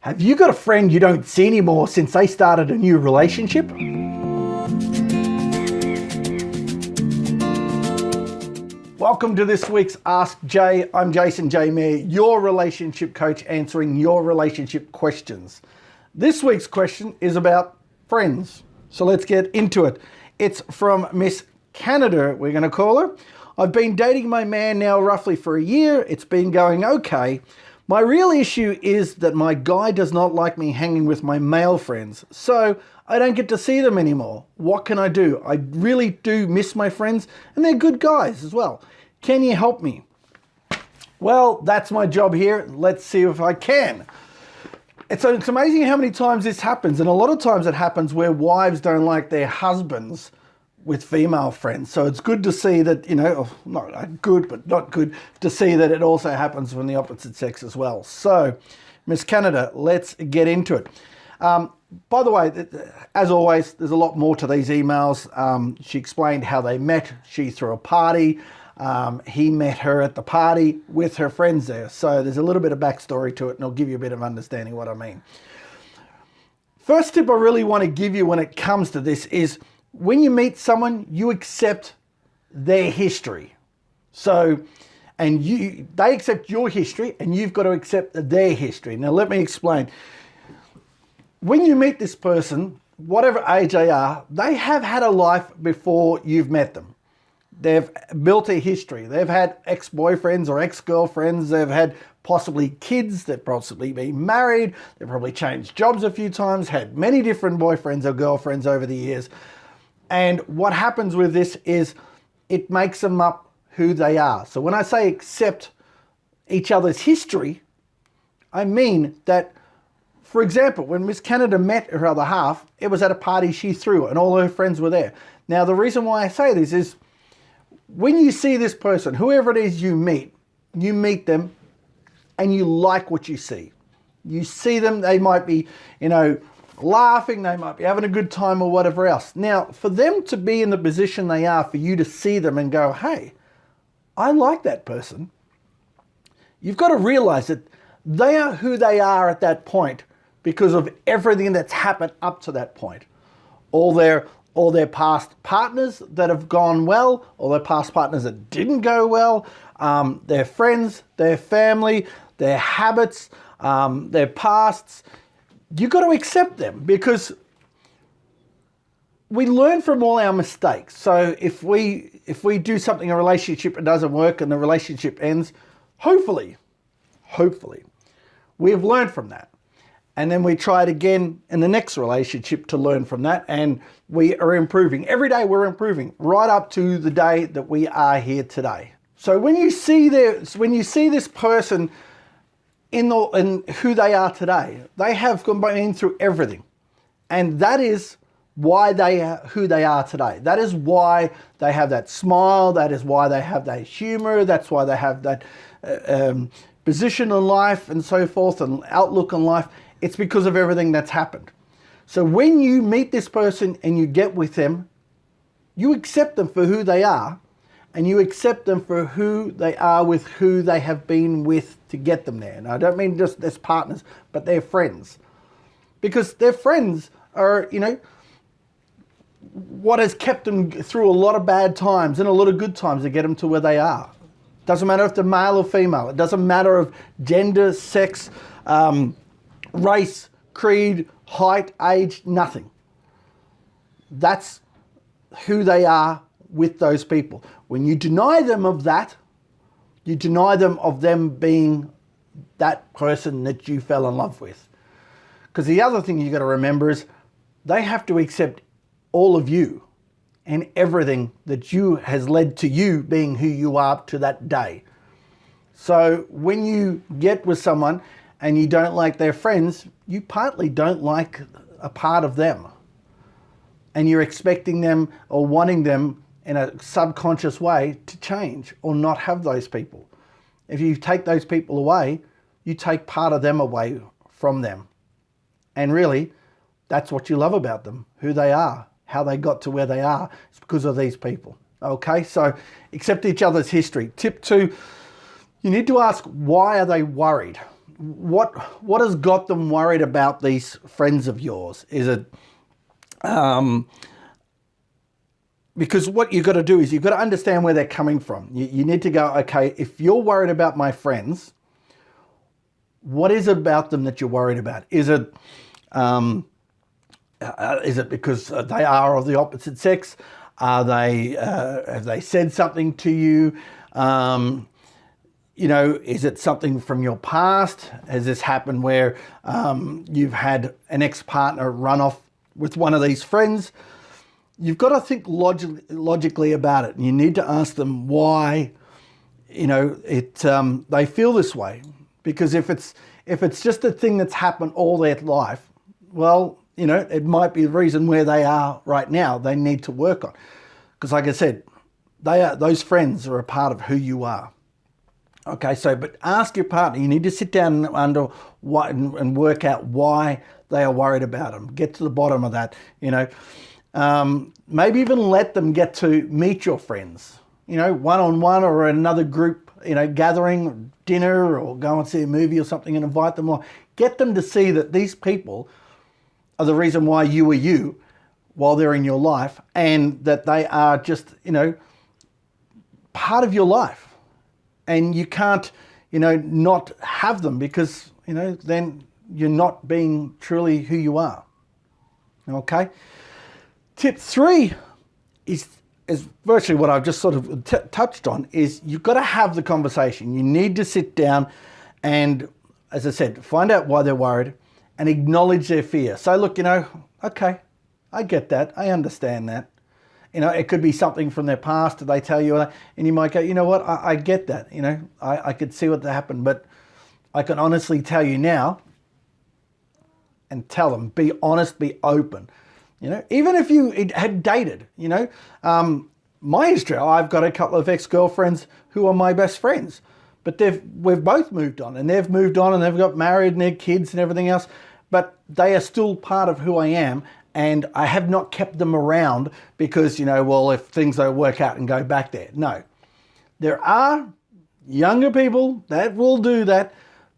Have you got a friend you don't see anymore since they started a new relationship? Welcome to this week's Ask Jay. I'm Jayson Mair, your relationship coach, answering your relationship questions. This week's question is about friends. So let's get into it. It's from Miss Canada, we're going to call her. I've been dating my man now roughly for a year. It's been going okay. My real issue is that my guy does not like me hanging with my male friends, so I don't get to see them anymore. What can I do? I really do miss my friends, and they're good guys as well. Can you help me? Well, that's my job here. Let's see if I can. It's amazing how many times this happens, and a lot of times it happens where wives don't like their husbands with female friends. So it's good to see that, not good, but not good to see that it also happens from the opposite sex as well. So, Miss Canada, let's get into it. By the way, as always, there's a lot more to these emails. She explained how they met. She threw a party. He met her at the party with her friends there. So there's a little bit of backstory to it, and I'll give you a bit of understanding what I mean. First tip I really want to give you when it comes to this is, when you meet someone, you accept their history. So, they accept your history, and you've got to accept their history. Now, let me explain. When you meet this person, whatever age they are, they have had a life before you've met them. They've built a history. They've had ex-boyfriends or ex-girlfriends. They've had possibly kids. They've possibly been married. They've probably changed jobs a few times, had many different boyfriends or girlfriends over the years. And what happens with this is it makes them up who they are. So when I say accept each other's history, I mean that, for example, when Miss Canada met her other half, it was at a party she threw and all her friends were there. Now, the reason why I say this is, when you see this person, whoever it is you meet them and you like what you see. You see them, they might be, laughing, they might be having a good time or whatever else. Now, for them to be in the position they are, for you to see them and go, hey, I like that person, you've got to realize that they are who they are at that point because of everything that's happened up to that point. All their past partners that have gone well, all their past partners that didn't go well, their friends, their family, their habits, their pasts. You've got to accept them because we learn from all our mistakes. So if we do something in a relationship, it doesn't work and the relationship ends, hopefully, we've learned from that. And then we try it again in the next relationship to learn from that, and we are improving. Every day we're improving, right up to the day that we are here today. So when you see this person in who they are today, they have been through everything, and that is why they are who they are today. That is why they have that smile. That is why they have that humor. That's why they have that position in life and so forth, and outlook on life. It's because of everything that's happened. So when you meet this person and you get with them, you accept them for who they are, and you accept them for who they are with who they have been with to get them there. And I don't mean just as partners, but they're friends. Because their friends are, what has kept them through a lot of bad times and a lot of good times to get them to where they are. Doesn't matter if they're male or female. It doesn't matter of gender, sex, race, creed, height, age, nothing. That's who they are with those people. When you deny them of that, you deny them of them being that person that you fell in love with. Because the other thing you got to remember is they have to accept all of you and everything that you has led to you being who you are to that day. So when you get with someone and you don't like their friends, you partly don't like a part of them. And you're expecting them or wanting them in a subconscious way to change or not have those people. If you take those people away, you take part of them away from them. And really, that's what you love about them, who they are, how they got to where they are. It's because of these people. Okay, so accept each other's history. Tip 2, you need to ask, why are they worried? what has got them worried about these friends of yours? Is it because what you've got to do is you've got to understand where they're coming from. You need to go, okay, if you're worried about my friends, what is it about them that you're worried about? Is it because they are of the opposite sex? Have they said something to you? Is it something from your past? Has this happened where you've had an ex-partner run off with one of these friends? You've got to think logically about it, and you need to ask them why, they feel this way. Because if it's just a thing that's happened all their life, well, it might be the reason where they are right now. They need to work on, because like I said, those friends are a part of who you are. Okay, but ask your partner. You need to sit down and work out why they are worried about them. Get to the bottom of that. Maybe even let them get to meet your friends. One-on-one or another group. Gathering, dinner, or go and see a movie or something, and invite them along. Get them to see that these people are the reason why you are you while they're in your life, and that they are just, part of your life. And you can't, not have them, because, then you're not being truly who you are. Okay? Tip 3 is virtually what I've just sort of touched on, is you've got to have the conversation. You need to sit down and, as I said, find out why they're worried and acknowledge their fear. So look, okay, I get that. I understand that. It could be something from their past that they tell you, and you might go, you know what, I get that. I could see what happened, but I can honestly tell you now, and tell them, be honest, be open. Even if you had dated, my history, I've got a couple of ex-girlfriends who are my best friends, but we've both moved on, and they've moved on, and they've got married and their kids and everything else, but they are still part of who I am, and I have not kept them around because, if things don't work out and go back there. No. There are younger people that will do that,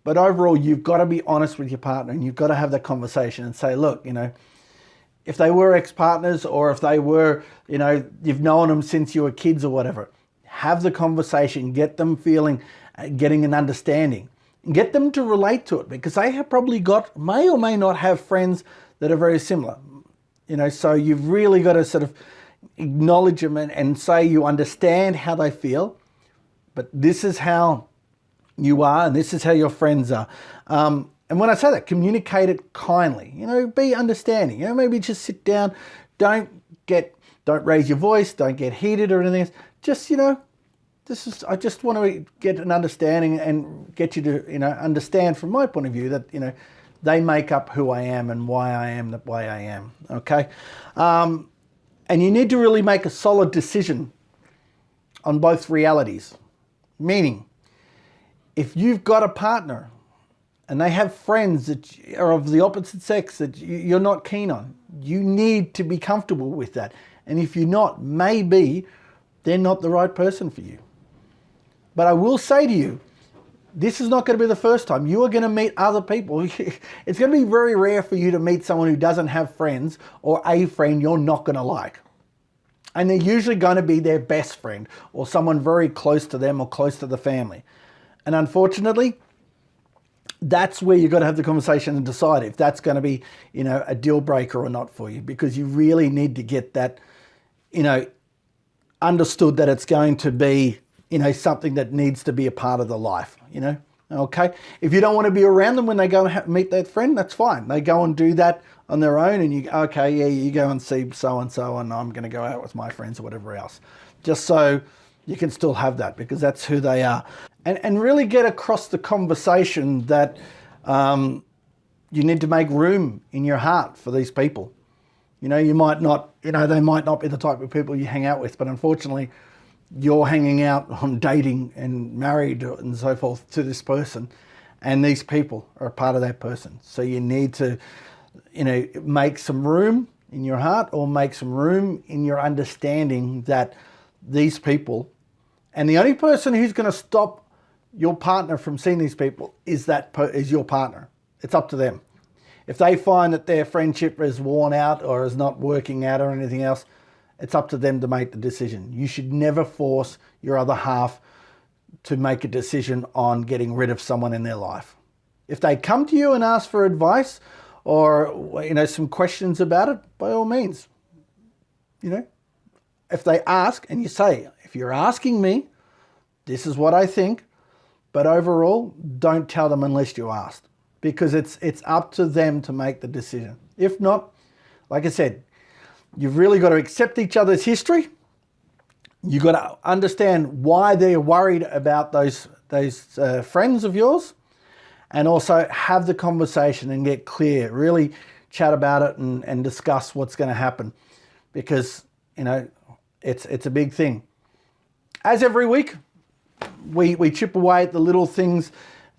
but overall, you've got to be honest with your partner, and you've got to have that conversation and say, look, if they were ex-partners, or if they were, you've known them since you were kids or whatever, have the conversation, get them feeling, getting an understanding, and get them to relate to it, because they have probably may or may not have friends that are very similar. So you've really got to sort of acknowledge them and say you understand how they feel, but this is how you are, and this is how your friends are. And when I say that, communicate it kindly. Be understanding. Maybe just sit down. Don't raise your voice. Don't get heated or anything else. Just, I just want to get an understanding and get you to, understand from my point of view that, they make up who I am and why I am the way I am. Okay. And you need to really make a solid decision on both realities. Meaning, if you've got a partner and they have friends that are of the opposite sex that you're not keen on, you need to be comfortable with that. And if you're not, maybe they're not the right person for you. But I will say to you, this is not going to be the first time. You are going to meet other people. It's going to be very rare for you to meet someone who doesn't have friends, or a friend you're not going to like. And they're usually going to be their best friend, or someone very close to them or close to the family. And unfortunately, that's where you've got to have the conversation and decide if that's going to be, a deal breaker or not for you, because you really need to get that, understood that it's going to be, something that needs to be a part of the life, okay? If you don't want to be around them when they go and meet that friend, that's fine. They go and do that on their own, and you go and see so-and-so, and I'm going to go out with my friends or whatever else, just so you can still have that, because that's who they are. And really get across the conversation that you need to make room in your heart for these people. You might not, they might not be the type of people you hang out with, but unfortunately, you're hanging out on dating and married and so forth to this person, and these people are a part of that person. So you need to, make some room in your heart, or make some room in your understanding that these people, and the only person who's going to stop your partner from seeing these people is your partner. It's up to them. If they find that their friendship is worn out or is not working out or anything else, it's up to them to make the decision. You should never force your other half to make a decision on getting rid of someone in their life. If they come to you and ask for advice or, some questions about it, by all means, if they ask and you say, if you're asking me, this is what I think, but overall, don't tell them unless you asked, because it's up to them to make the decision. If not, like I said, you've really got to accept each other's history. You've got to understand why they're worried about those friends of yours, and also have the conversation and get clear, really chat about it and discuss what's going to happen, because, it's a big thing. As every week, we chip away at the little things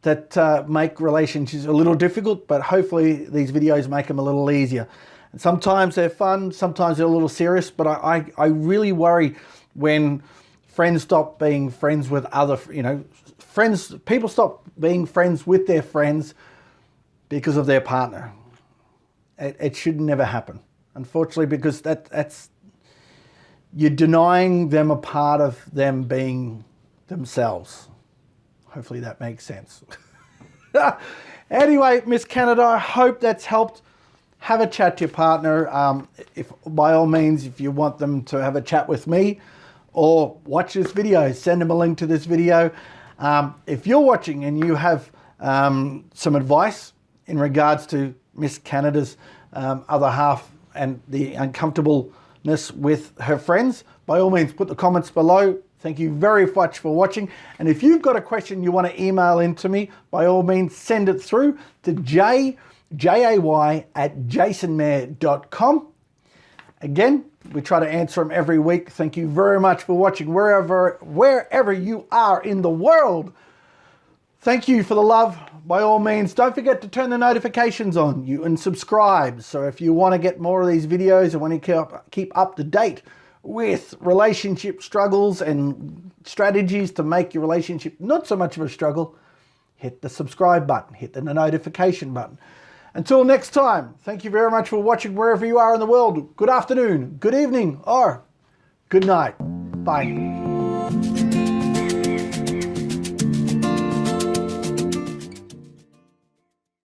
that make relationships a little difficult, but hopefully these videos make them a little easier. And sometimes they're fun, sometimes they're a little serious, but I really worry when friends stop being friends with other, people stop being friends with their friends because of their partner. It should never happen, unfortunately, because that's you're denying them a part of them being themselves. Hopefully that makes sense. Anyway, Miss Canada, I hope that's helped. Have a chat to your partner. If by all means, if you want them to have a chat with me or watch this video, send them a link to this video. If you're watching and you have some advice in regards to Miss Canada's other half and the uncomfortableness with her friends, by all means, put the comments below. Thank you very much for watching. And if you've got a question you want to email into me, by all means, send it through to jay@jasonmair.com. Again, we try to answer them every week. Thank you very much for watching wherever you are in the world. Thank you for the love. By all means, don't forget to turn the notifications on and subscribe. So if you want to get more of these videos and want to keep up to date with relationship struggles and strategies to make your relationship not so much of a struggle, hit the subscribe button, hit the notification button. Until next time, thank you very much for watching wherever you are in the world. Good afternoon, good evening, or good night. Bye.